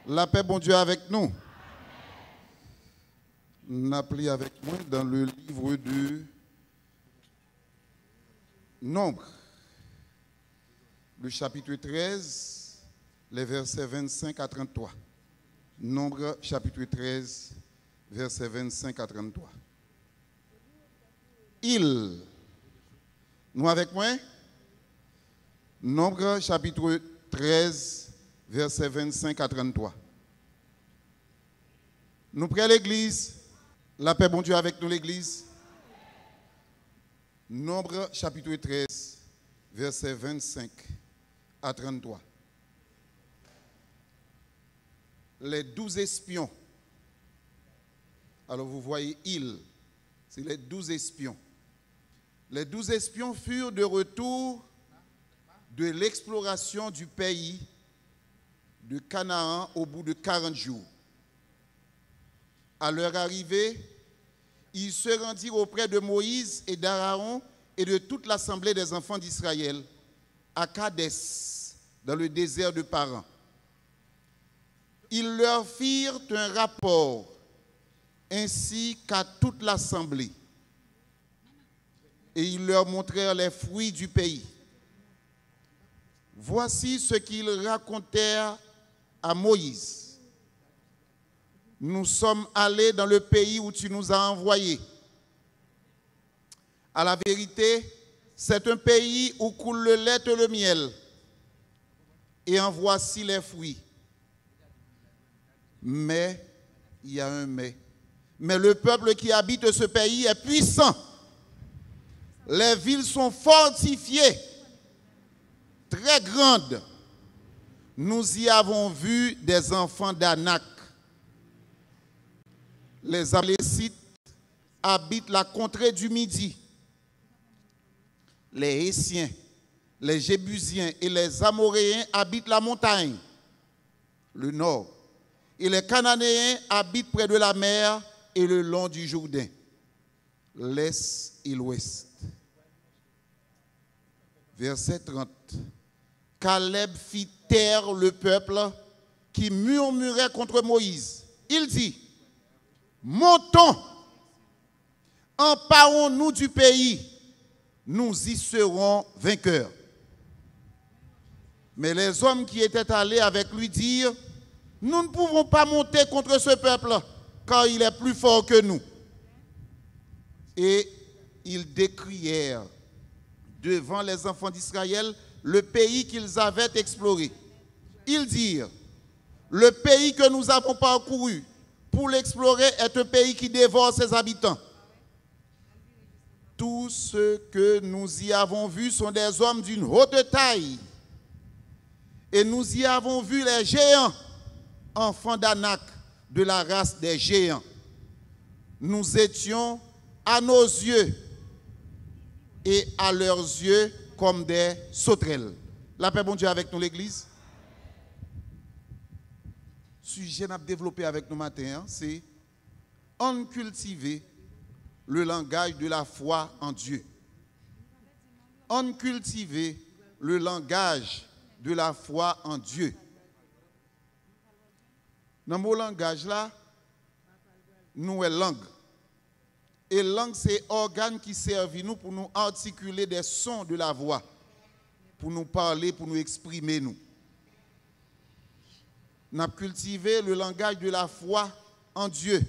La paix, bon Dieu, avec nous. N'appelez avec moi dans le livre de Nombre, le chapitre 13, les versets 25 à 33. Nombre, chapitre 13, versets 25 à 33. Il, nous avec moi? Nombre, chapitre 13, versets 25 à 33. Nous prions l'église. La paix, bon Dieu, avec nous, l'église. Nombre, chapitre 13, versets 25 à 33. Les 12 espions. Alors vous voyez, c'est les 12 espions. Les 12 espions furent de retour de l'exploration du pays de Canaan au bout de 40 jours. À leur arrivée, ils se rendirent auprès de Moïse et d'Aaron et de toute l'assemblée des enfants d'Israël à Kadès, dans le désert de Paran. Ils leur firent un rapport, ainsi qu'à toute l'assemblée. Et ils leur montrèrent les fruits du pays. Voici ce qu'ils racontèrent à Moïse. Nous sommes allés dans le pays où tu nous as envoyés. À la vérité, c'est un pays où coule le lait et le miel. Et en voici les fruits. Mais, il y a un mais. Mais le peuple qui habite ce pays est puissant. Les villes sont fortifiées, très grandes. Nous y avons vu des enfants d'Anak. Les Amalécites habitent la contrée du Midi. Les Hétiens, les Jébusiens et les Amoréens habitent la montagne, le nord. Et les Cananéens habitent près de la mer et le long du Jourdain, l'est et l'ouest. Verset 30. Caleb fit taire le peuple qui murmurait contre Moïse. Il dit: montons, emparons-nous du pays, nous y serons vainqueurs. Mais les hommes qui étaient allés avec lui dirent: nous ne pouvons pas monter contre ce peuple, car il est plus fort que nous. Et ils décrièrent devant les enfants d'Israël le pays qu'ils avaient exploré. Ils dirent: le pays que nous avons parcouru pour l'explorer est un pays qui dévore ses habitants. Tous ceux que nous y avons vus sont des hommes d'une haute taille. Et nous y avons vu les géants, enfants d'Anak, de la race des géants. Nous étions à nos yeux et à leurs yeux comme des sauterelles. La paix, bon Dieu, avec nous, l'église. Sujet qu'on a développé avec nous matin, c'est on cultiver le langage de la foi en Dieu. On cultiver le langage de la foi en Dieu. Dans mon langage là, nous est langue. Et langue, c'est organe qui servent nous pour nous articuler des sons de la voix, pour nous parler, pour nous exprimer nous. Nous avons cultivé le langage de la foi en Dieu.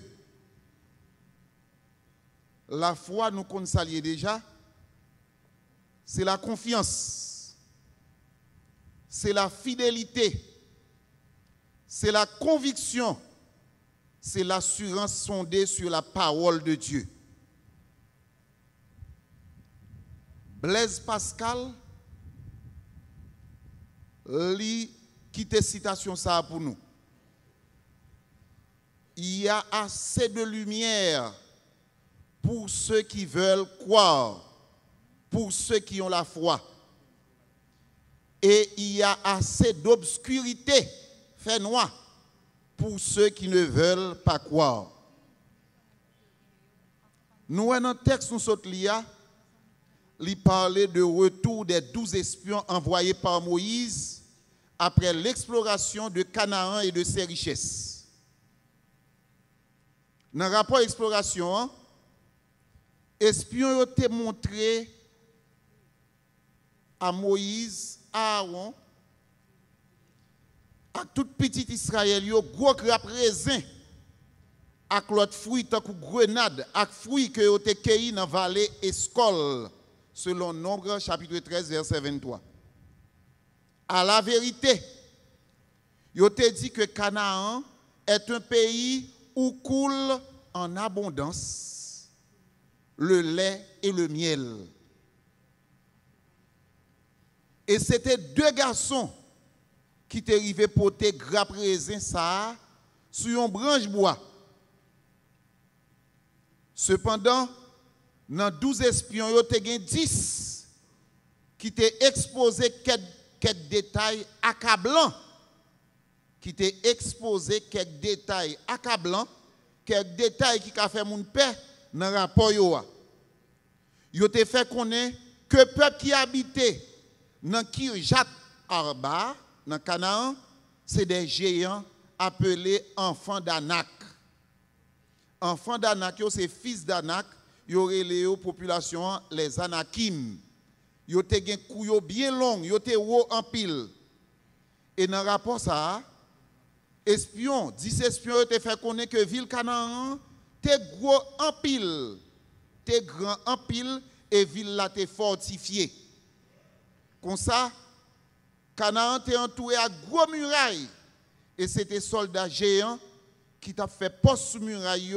La foi, nous connaissons déjà, c'est la confiance, c'est la fidélité, c'est la conviction, c'est l'assurance fondée sur la parole de Dieu. Blaise Pascal lit quitte citation ça pour nous. Il y a assez de lumière pour ceux qui veulent croire, pour ceux qui ont la foi. Et il y a assez d'obscurité, fait noir, pour ceux qui ne veulent pas croire. Nous, dans un texte, nous sommes là, il parlait de retour des 12 espions envoyés par Moïse après l'exploration de Canaan et de ses richesses. Dans le rapport exploration, espion ont montré à Moïse, à Aaron, à tout petit Israël, yo gros grappe raisin, avec l'autre fruit, tant que grenade, avec fruit que ont été cueillis dans la vallée Escol, selon Nombre, chapitre 13, verset 23. À la vérité, yo te dit que Canaan est un pays où coule en abondance le lait et le miel. Et c'était deux garçons qui étaient arrivés porter grappe raisin ça sur une branche bois. Cependant, dans 12 espions, il y a 10 qui étaient exposés quelques détails accablants. Qui étaient exposés quelques détails accablants, quelques détails qui ont fait mon père dans le rapport. Ils ont fait connaître que le peuple qui habitait dans Kirjat Arba, dans Canaan, c'est des géants appelés enfants d'Anak. Enfants d'Anak, c'est fils d'Anak, ils auraient les populations, les Anakim. Ils ont des couilles bien longs, ils ont des hauts en pile. Et dans le rapport, ça, espions, 10 espions ont fait connaître que ville Canaan, t'es gros en pile, t'es grand en pile, et ville là t'es fortifiée. Comme ça, Canaan était entouré à gros murailles. Et c'était soldats géants qui t'a fait poste sous muraille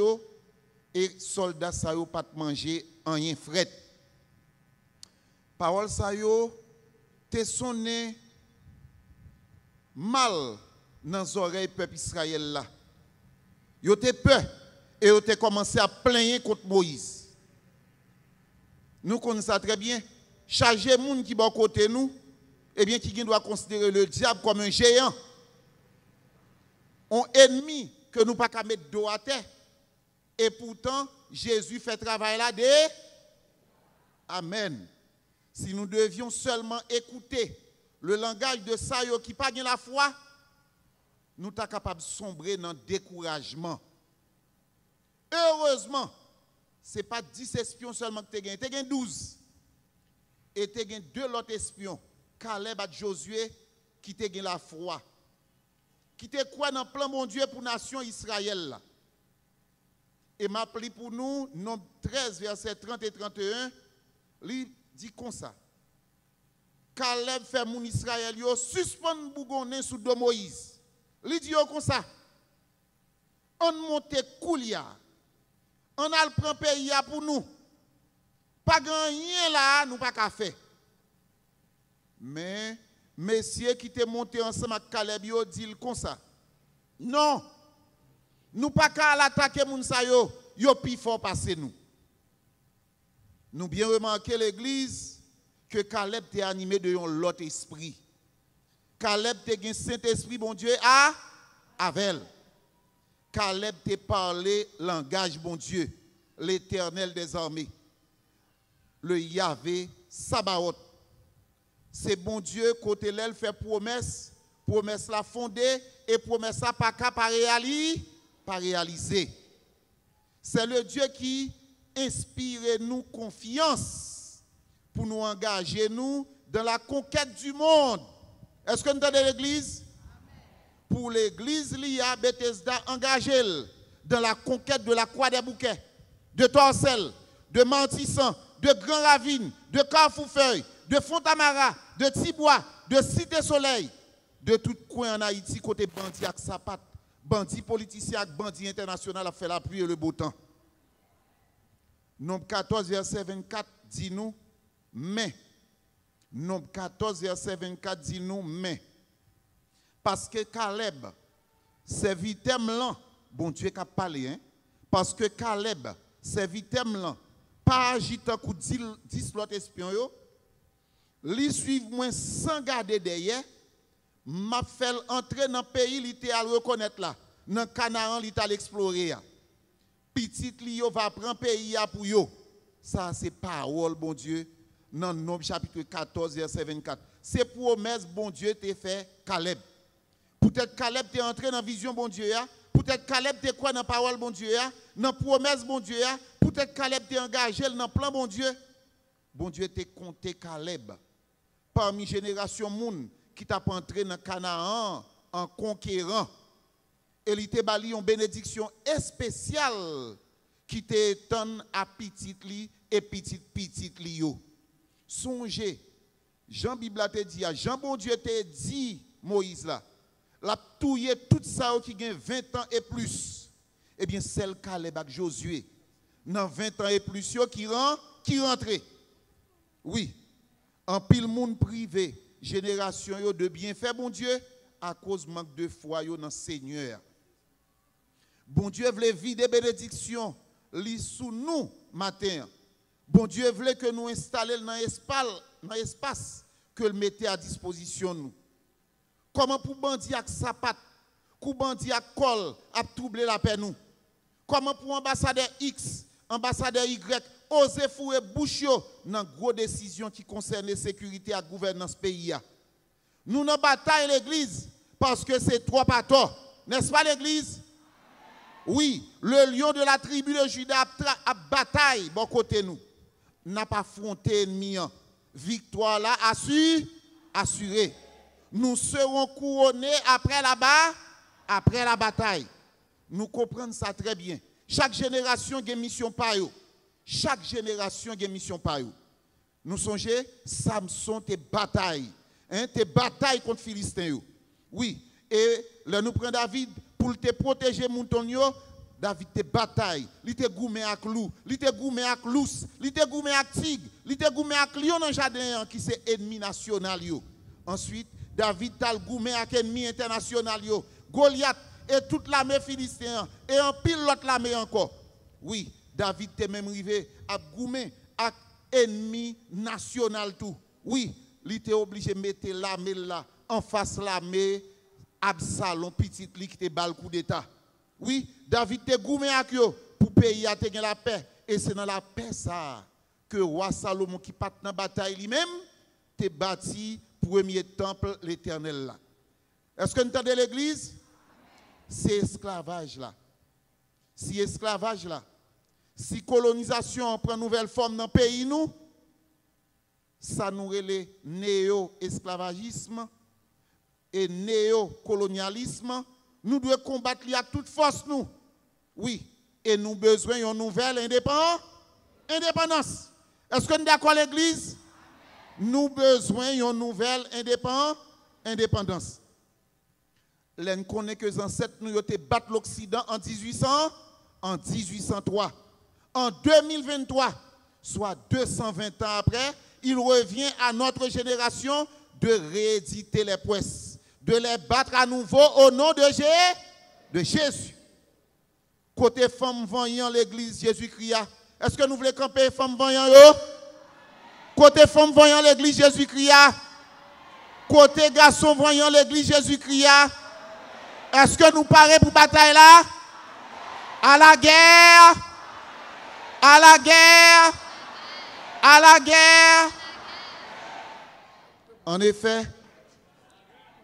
et soldats ça yo pas manger rien fret. Parole ça yo te sonné mal dans les oreilles peuple Israël là. Yo te peur et yo te commencé à plaindre contre Moïse. Nous connaissons ça très bien. Charger moun qui bon côté nous, eh bien qui doit considérer le diable comme un géant. Un ennemi que nous pas qu'à mettre dos à terre. Et pourtant, Jésus fait travail là de Amen. Si nous devions seulement écouter le langage de ça qui pas la foi, nous sommes capables de sombrer dans le découragement. Heureusement, ce n'est pas 10 espions seulement que tu as gagné, tu as gagné 12. Et tu as gagné 2 autres espions, Caleb et Josué, qui te gagné la foi. Qui te croit dans le plan mon Dieu pour la nation Israël. Et m'a pris pour nous, Nombre 13, versets 30 et 31, il dit comme ça. Caleb fait mon Israël, yo suspend bougonner sous de Moïse. Il dit comme ça. On monte Koulia. On a le prend pays pour nous. Pas rien là, nous pas qu'à faire. Mais messieurs qui étaient montés ensemble avec Caleb, yo dit comme ça. Non. Nous pas qu'à l'attaquer moun sa yo plus fort passer nous. Nous bien remarqué l'église que Caleb était animé de l'autre esprit. Caleb était un Saint-Esprit, bon Dieu, avec. Caleb te parlé langage, bon Dieu, l'Éternel des armées, le Yahvé Sabaoth. C'est bon Dieu, côté l'elle fait promesse la fondée et promesse la pas réaliser. C'est le Dieu qui inspire nous confiance pour nous engager nous dans la conquête du monde. Est-ce que nous entendons l'église? Pour l'église, l'IA Bethesda engagé dans la conquête de la Croix des Bouquets, de Torcelles, de Mantissan, de Grand Ravine, de Carrefourfeuille, de Fontamara, de Tibois, de Cité Soleil, de tout coin en Haïti, côté bandit avec sa patte, bandit politicien avec bandit international a fait la pluie et le beau temps. Nombre 14, verset 24 dit nous, mais. Nombre 14, verset 24 dit nous, mais. Parce que Caleb, serviteur là, bon Dieu qui a parlé, hein? Parce que Caleb, serviteur là, pas agité coup 10 l'autre espion yo, li suivent moi sans garder derrière, m'a fait entrer dans le pays, li te à reconnaître là, dans Canaan, li ta l'explorer. Petit li yo va prendre pays pour yo. Ça c'est parole bon Dieu dans Nombre chapitre 14 verset 24. c'est promesse bon Dieu t'a fait Caleb. Peut-être Caleb t'est entré dans la vision bon Dieu. Peut-être Caleb t'est quoi dans la parole bon Dieu. Dans la promesse bon Dieu. Peut-être Caleb t'est engagé dans le plan bon Dieu. Bon Dieu t'a compté Caleb parmi génération moun qui t'a entré dans Canaan en conquérant. Et il t'a bali une bénédiction spéciale qui t'étonne à petit li et petit li yo. Songez, Jean Bible te dit, Jean bon Dieu te dit Moïse là, l'a touillé tout ça qui gagne 20 ans et plus. Eh bien celle Caleb avec Josué dans 20 ans et plus yo qui rentre. Oui. En pile monde privé, génération yo de bienfait bon Dieu à cause manque de foi yo dans Seigneur. Bon Dieu voulait vider bénédiction li sous nous matin. Bon Dieu voulait que nous installions dans l'espace que le mettait à disposition nous. Comment pour bandi avec sapat, pour bandi avec col, à troubler la paix nous. Comment pour ambassadeur X, ambassadeur Y, oser fouer bouche dans gros décisions qui concernent la sécurité et la gouvernance pays. Nous nous bataillons l'église parce que c'est trop à tort. N'est-ce pas l'église? Oui, le lion de la tribu de Juda a bataille bon côté nous. N'a pas affronté ennemi. Victoire là assurée. Nous serons couronnés après la bataille. Nous comprenons ça très bien. Chaque génération a une mission par eux. Chaque génération a une mission par eux. Nous songez, Samson te bataille. Te bataille contre Philistins. Oui, et là nous prenons David pour te protéger montonio. David te bataille, il te goumé avec loup, il te goumé avec lousse, il te goumé avec tigre, il te goumé avec lion dans le jardin qui c'est ennemi national yo. Ensuite, David t'a goumé avec ennemi international yo. Goliath et toute l'armée philistine et en pile l'autre l'armée encore. Oui, David t'est même arrivé à goumé avec ennemi national tout. Oui, il était obligé de mettre l'armée là en face l'armée Absalom petit li qui te bal coup d'état. Oui, David te goumé avec eux pour payer à te la paix. Et c'est dans la paix ça que roi Salomon qui part dans la bataille lui-même te bâti premier temple l'Éternel là. Est-ce que nous entendez l'église? C'est esclavage là. Si esclavage là. Si colonisation prend nouvelle forme dans le pays nous, ça nous relève néo-esclavagisme et néo-colonialisme. Nous devons combattre à toute force, nous. Oui. Et nous avons besoin d'une nouvelle indépendance. Est-ce que nous sommes d'accord, l'Église? Nous avons besoin d'une nouvelle indépendance. Nous connaissons que les ancêtres nous ont battu l'Occident en 1803. En 2023, soit 220 ans après, il revient à notre génération de rééditer les prouesses, de les battre à nouveau au nom de Jésus. Côté femme voyant l'église Jésus-Christ, est-ce que nous voulons camper femme voyant yo? Côté femme voyant l'église Jésus-Christ, côté garçon voyant l'église Jésus-Christ, est-ce que nous parons pour bataille là? À la guerre! À la guerre! À la guerre! En effet,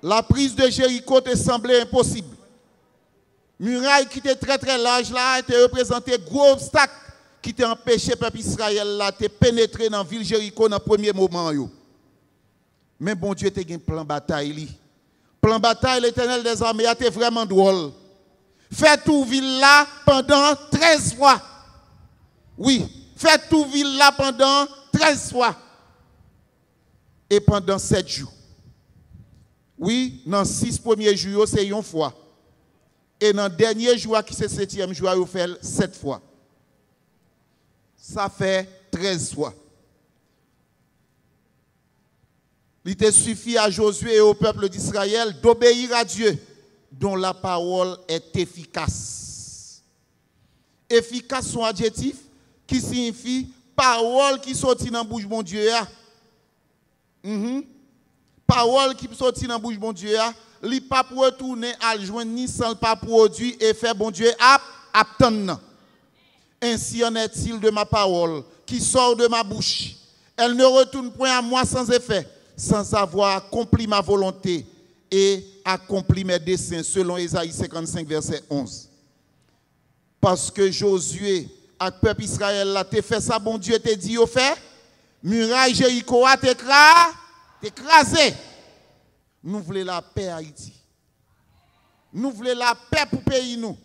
la prise de Jéricho te semblait impossible. Muraille qui était très très large là, était représenté gros obstacle qui t'a empêché le peuple Israël là de pénétrer dans la ville Jéricho dans le premier moment. Mais bon Dieu t'a un plan bataille. Plan bataille, l'Éternel des armées était vraiment drôle. Fait tout ville là pendant 13 fois. Oui, fait tout ville là pendant 13 fois. Et pendant 7 jours. Oui, dans 6 premiers jours, c'est une fois. Et dans le dernier jour, qui c'est 7e jour, il fait 7 fois. Ça fait 13 fois. Il te suffit à Josué et au peuple d'Israël d'obéir à Dieu, dont la parole est efficace. Efficace, son adjectif qui signifie parole qui sortit dans la bouche de mon Dieu. Parole qui sortit dans la bouche de mon Dieu. Il n'est pas pour retourner à joindre ni sans pas produire et faire bon Dieu attendre. Ainsi en est-il de ma parole qui sort de ma bouche. Elle ne retourne point à moi sans effet, sans avoir accompli ma volonté et accompli mes desseins, selon Ésaïe 55, verset 11. Parce que Josué, avec le peuple Israël, là, t'es fait ça, bon Dieu t'a dit, au fait, muraille Jéricho a t'écrasé. Nous voulons la paix à Haïti. Nous voulons la paix pour pays nous.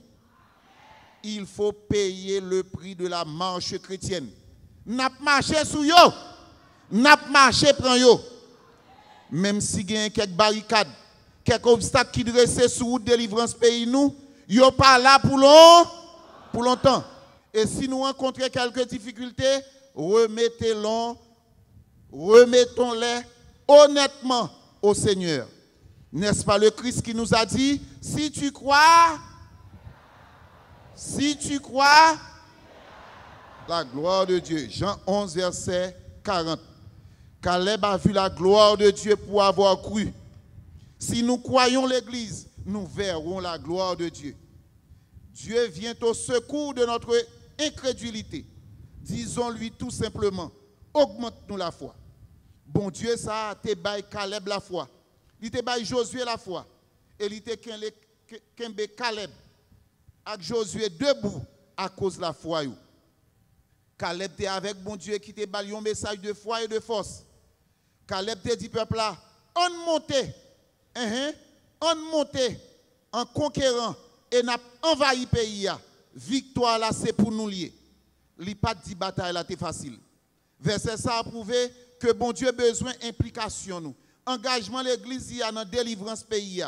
Il faut payer le prix de la marche chrétienne. N'a pas marché sous yo, n'a pas marché prend yo. Même si il y a quelques barricades, quelques obstacles qui dressent sur route de délivrance pays nous, yo pas là pour longtemps. Et si nous rencontrons quelques difficultés, remettons-les honnêtement au Seigneur. N'est-ce pas le Christ qui nous a dit, si tu crois, la gloire de Dieu. Jean 11, verset 40. Caleb a vu la gloire de Dieu pour avoir cru. Si nous croyons l'Église, nous verrons la gloire de Dieu. Dieu vient au secours de notre incrédulité. Disons-lui tout simplement, augmente-nous la foi. Bon Dieu, ça a te bail Caleb la foi. Il te bail Josué la foi. Et il te kembe Caleb avec Josué debout à cause de la foi. Caleb était avec bon Dieu qui te bail un message de foi et de force. Caleb te dit peuple là, on monte en conquérant et n'a envahi le pays. Victoire là, c'est pour nous lier. Il n'y a pas de bataille là, c'est facile. Verset ça a prouvé que bon Dieu a besoin d'implication nous. Engagement l'église y a dans délivrance pays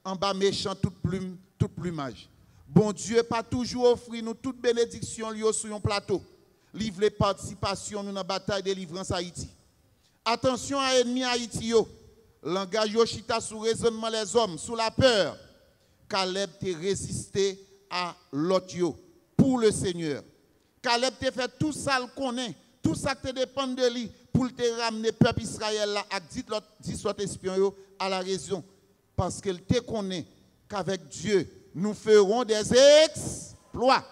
en bas méchant toute plumage. Bon Dieu pas toujours offrir nous toute bénédiction liée sur un plateau. Livre les participations nous dans la bataille de délivrance Haïti. Attention à ennemi Haïti yo. Langage yo chita sous raisonnement les hommes, sous la peur. Caleb te résisté à l'autre yo pour le Seigneur. Caleb te fait tout ça le connaît, tout ça te dépend de lui pour te ramener le peuple Israël là avec 10 autres espions à la raison parce qu'il te connaît qu'avec Dieu nous ferons des exploits.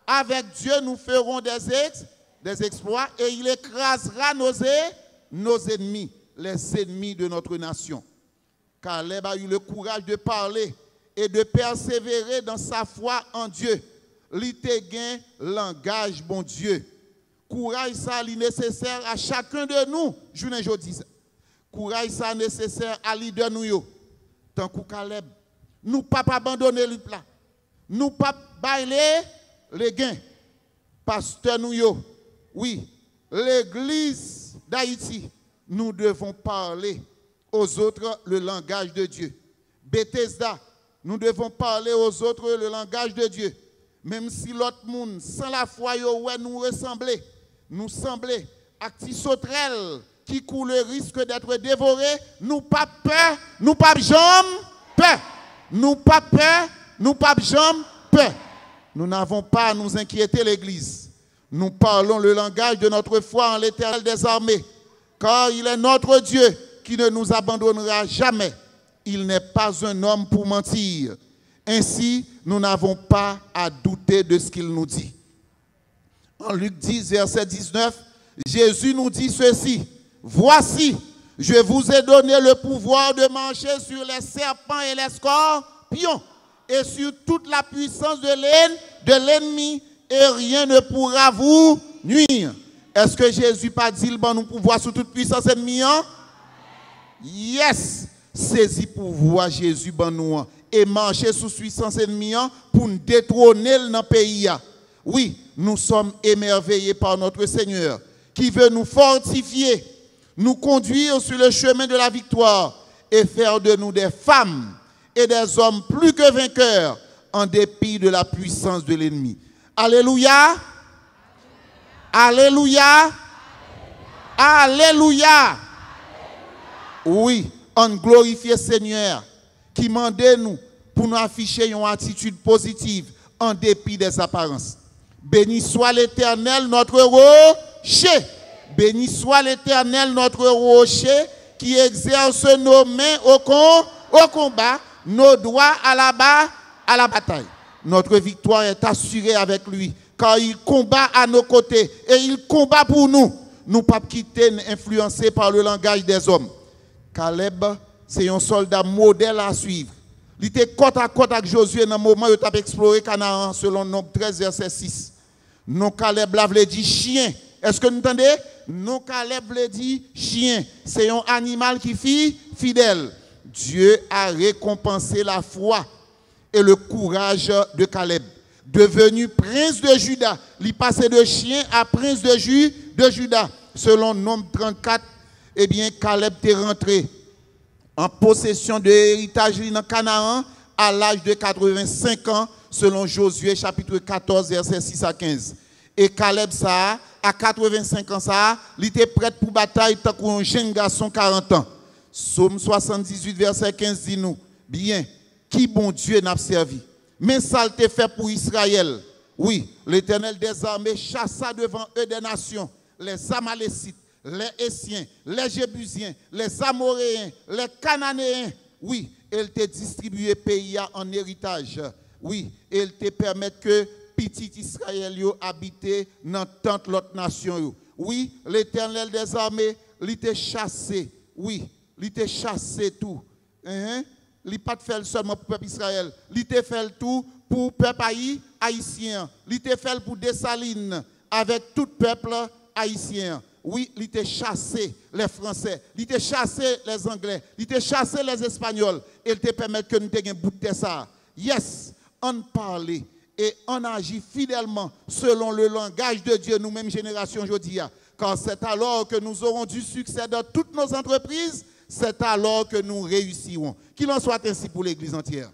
Avec Dieu nous ferons des exploits et il écrasera nos ennemis, les ennemis de notre nation. Caleb a eu le courage de parler et de persévérer dans sa foi en Dieu. Il te gain langage bon Dieu. Courage ça est nécessaire à chacun de nous, je ne dis ça. Courage ça est nécessaire à leader nous. Tant que Caleb, nous pas abandonner le plat. Nous pas bailer les gains. Pasteur nous yo. Oui, l'église d'Haïti, nous devons parler aux autres le langage de Dieu. Bethesda, nous devons parler aux autres le langage de Dieu. Même si l'autre monde, sans la foi, ouais, nous ressembler, nous sembler à petits sauterelles qui courent le risque d'être dévorés, nous pas peur, nous pas jambe peur. Nous pas peur, nous pas jambe peur. Nous n'avons pas à nous inquiéter l'église. Nous parlons le langage de notre foi en l'Éternel des armées, car il est notre Dieu qui ne nous abandonnera jamais. Il n'est pas un homme pour mentir. Ainsi, nous n'avons pas à douter de ce qu'il nous dit. En Luc 10, verset 19, Jésus nous dit ceci. Voici, je vous ai donné le pouvoir de marcher sur les serpents et les scorpions et sur toute la puissance de l'ennemi et rien ne pourra vous nuire. Est-ce que Jésus pas dit le bon nous pouvoir sur toute puissance ennemie? Yes! Saisis pouvoir Jésus ban nous et marcher sous puissance ennemie pour nous détrôner dans le pays. Oui, nous sommes émerveillés par notre Seigneur qui veut nous fortifier, nous conduire sur le chemin de la victoire et faire de nous des femmes et des hommes plus que vainqueurs en dépit de la puissance de l'ennemi. Alléluia. Alléluia. Alléluia. Oui, on glorifie le Seigneur qui mande nous pour nous afficher une attitude positive en dépit des apparences. Béni soit l'Éternel, notre rocher. Béni soit l'Éternel, notre rocher, qui exerce nos mains au combat, nos doigts à la bataille. Notre victoire est assurée avec lui, car il combat à nos côtés et il combat pour nous. Nous ne pouvons pas quitter influencés par le langage des hommes. Caleb, c'est un soldat modèle à suivre. Il était côte à côte avec Josué dans le moment où il a exploré Canaan selon Nombre 13, verset 6. Non, Caleb là veut dire chien. Est-ce que vous entendez? Non, Caleb veut dire chien. C'est un animal qui fit fidèle. Dieu a récompensé la foi et le courage de Caleb. Devenu prince de Juda, il passait de chien à prince de Juda. Selon Nombre 34, eh bien, Caleb est rentré en possession de l'héritage dans Canaan à l'âge de 85 ans, selon Josué chapitre 14, verset 6 à 15. Et Caleb, ça, à 85 ans, ça, il était prêt pour bataille tant qu'un jeune garçon 40 ans. Psaume 78, verset 15 dit nous, bien, qui bon Dieu n'a servi. Mais ça le fait pour Israël. Oui, l'Éternel des armées chassa devant eux des nations, les Amalécites, les Essiens, les Jébusiens, les Amoréens, les Cananéens. Oui, elle te distribué pays en héritage. Oui, elle te permet que petit Israël habite dans tant l'autre nation. Oui, l'Éternel des armées, il t'a chassé. Oui, il t'a chassé tout. Il n'a pas fait seulement pour le peuple Israël. Il t'a fait tout pour le peuple haïtien. Il t'a fait pour Dessalines avec tout le peuple haïtien. Oui, il t'a chassé les Français, il t'a chassé les Anglais, il t'a chassé les Espagnols. Il te permet que nous ayons un bout de ça. Yes, on parle et on agit fidèlement selon le langage de Dieu, nous-mêmes, génération aujourd'hui. Car c'est alors que nous aurons du succès dans toutes nos entreprises, c'est alors que nous réussirons. Qu'il en soit ainsi pour l'Église entière.